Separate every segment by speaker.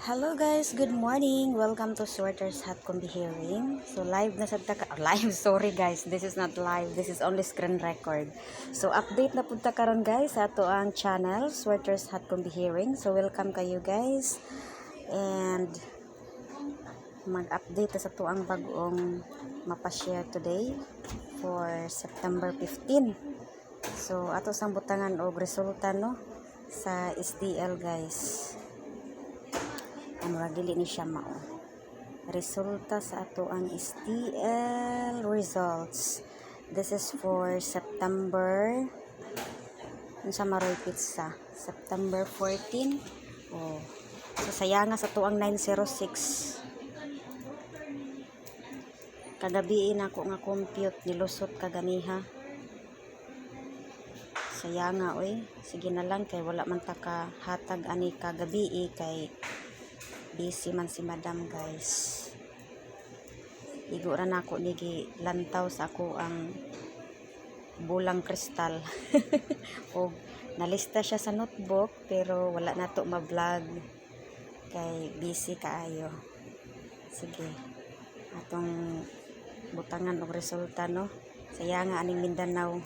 Speaker 1: Hello guys, good morning. Welcome to Sweater's Hot Combi Hearing. So live na sa live, sorry guys. This is not live. This is only screen record. So update na punta karon guys sa ato ang channel Sweater's Hot Combi Hearing. So welcome kayo guys. And mag-update sa ato ang bagong mapa-share today for September 15. So ato sang butangan og resulta no sa STL guys. Dili ni siya mao resulta sa ato ang STL results. This is for September unsa maroy pizza September 14. So sayanga sa ato ang 906 kagabi na ako nga compute nilusot kaganiha. Sayanga oy, sige na lang kay wala man ta ka hatag ani kagabi kay busy man si madam guys. Igo ra na ako nigi lantaw sa ako ang bulang kristal. O nalista siya sa notebook pero wala na to ma-vlog kay busy kaayo. Sige, atong butangan og resulta no. Sayanga aning Mindanao.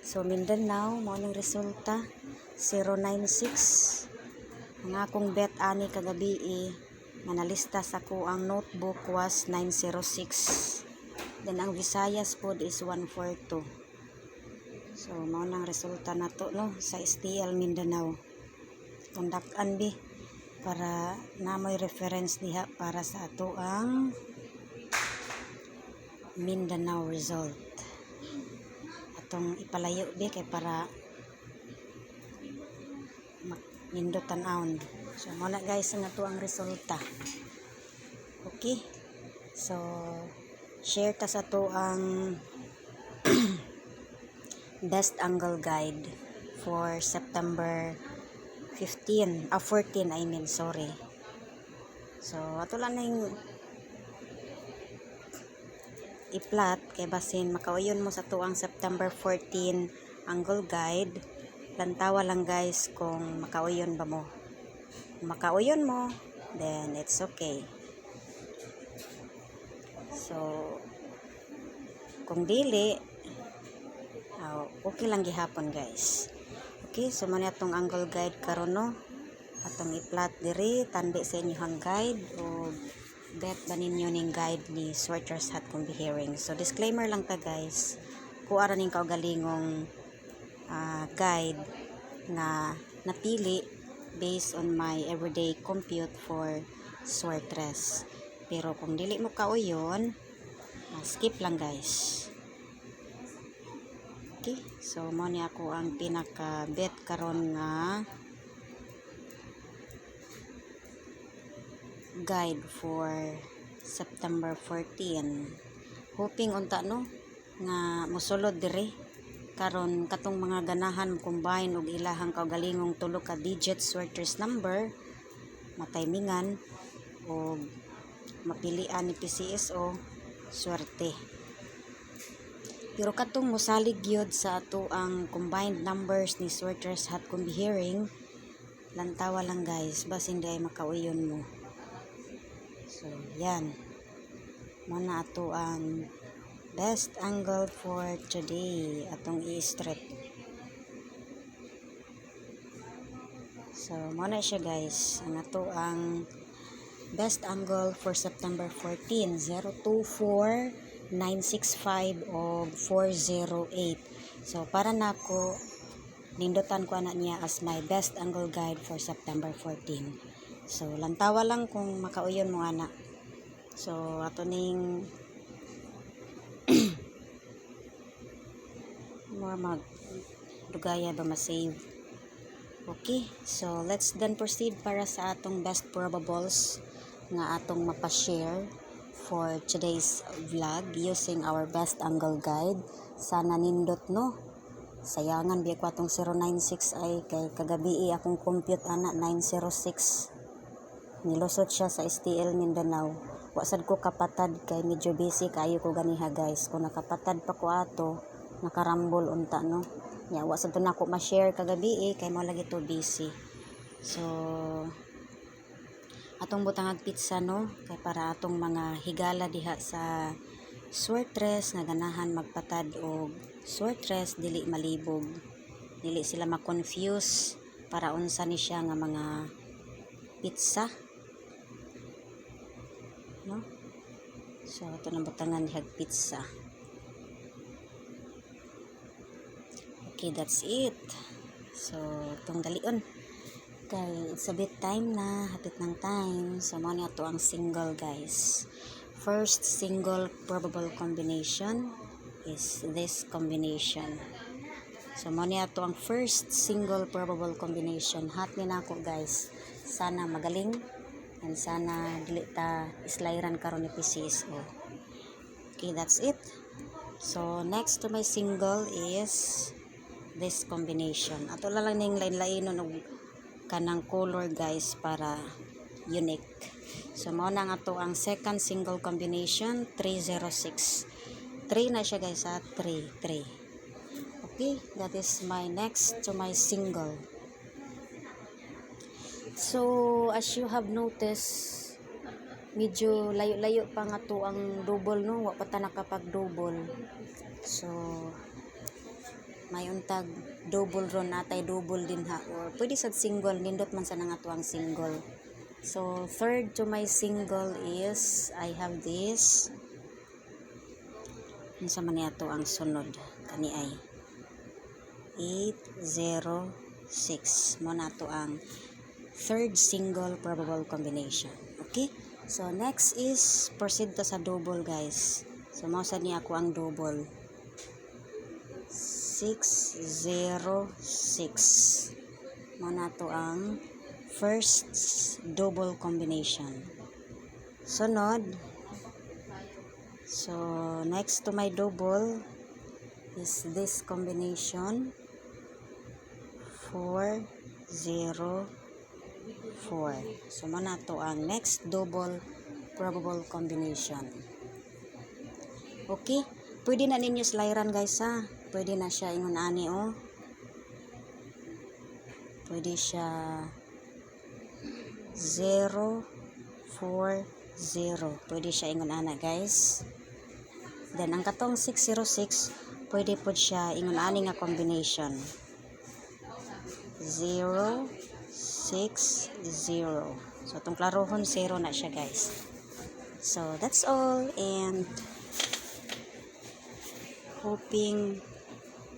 Speaker 1: So Mindanao mao ning resulta 096. Ang akong bet ani kagabi nga nalista sa ko ang notebook was 906. Then ang Visayas pod is 142. So mao nang resulta nato no sa STL Mindanao. Tundak-an bi para na may reference diha para sa ato ang Mindanao result. Atong ipalayo bi kay para nindot tan-awon. So muna guys ang ato ang resulta. Okay, so share ta sa to ang best angle guide for September 14 I mean sorry. So ato lang ning i-plot kay basin makauyon mo sa to ang September 14 angle guide. Lantawa lang guys kung makauyon ba mo. Kung makauyon mo, then it's okay. So, kung dili, okay lang gihapon guys. Okay, so muna itong angle guide karon no. Atong i-plot diri, tandi sa inyong guide o bet ba ninyo ning guide ni Sweater's Hot Combi Hearing. So, disclaimer lang ta guys. Kuara ning kaugalingong guide na napili based on my everyday compute for Sweater's. Pero kung dili mo kauyon, skip lang guys. Okay, so mo ni ako ang pinaka bet karon nga guide for September 14. Hoping unta no nga mosulod diri karon katong mga ganahan combine og ilahang kaugalingong tulo ka digit Sweater's number matimingan o mapilian ni PCSO swerte. Pero katong mosalig gyud sa ato ang combined numbers ni Sweater's Hot Combi Hearing, lantawa lang guys basin di ay makauyon mo. So yan muna ato ang best angle for today atong i-strip. So muna siya guys ang ato ang best angle for September 14 024 965 o 408. So para nako nindutan ko ana niya as my best angle guide for September 14. So lantawa lang kung makauyon mo ana. So ato ning more mag dugaya ba ma-save. Okay, so let's then proceed para sa atong best probables nga atong mapa-share for today's vlog using our best angle guide. Sana nindot no. Sayangan biya ko atong 096 ay kay kagabi akong compute ana 906. Nilusot siya sa STL Mindanao. Wasad ko kapatad kay medyo busy kayo ko ganiha guys. Kung nakapatad pa ko ato nakarambol unta no. Ya wasad to nako ma-share kagabi kay mo lagi to busy. So atong butangag pizza no, kay para atong mga higala diha sa sweatress nga ganahan magpatad og sweatress dili malibog, dili sila ma-confuse para unsa ni siya nga mga pizza no. So ato nang butangan dihag pizza. Okay, that's it. So itong dalion kay it's a bit time na, hapit ng time. So mo ni ato ang single guys. First single probable combination is this combination. So mo ni ato ang first single probable combination. Hat ni nako guys. Sana magaling and sana dili ta islairan karon ni PCSO. Okay, that's it. So next to my single is this combination. Ato lang ning lain-lainon og kanang color guys para unique. So mao na nga to ang second single combination, 306. 3 na siya guys ha, 3. Okay, that is my next to my single. So as you have noticed, medyo layo-layo pa nga to ang double no, wa pa ta nakapag-double. So may untag double ron natay double din ha, or pwede sa single nindot man sa nga to ang single. So third to my single is I have this. Unsa man niya to ang sunod kani ay 806 mo na to ang third single probable combination. Okay, so next is proceed to sa double guys. So mao sad niya ako ang double 606 mo na to ang first double combination. Sunod, so next to my double is this combination 404. So mo na to ang next double probable combination. Okay, pwede na ninyo slairan guys ha. Pwede na siya ingon ani oh. Pwede siya 040. Pwede siya ingon ana guys. Then ang katong 606 pwede po siya ingon ani nga combination 060. So itong klarohon 0 na siya guys. So that's all, and hoping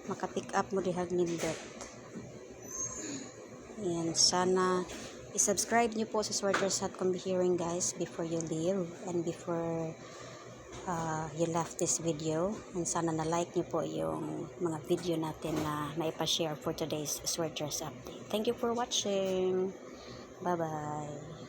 Speaker 1: makapick up mo dihag nindot. And sana i-subscribe niyo po sa Sweaters Hut Combi Hearing guys before you leave and before you left this video. And sana na-like niyo po yung mga video natin na naipa-share for today's Sweaters update. Thank you for watching. Bye-bye.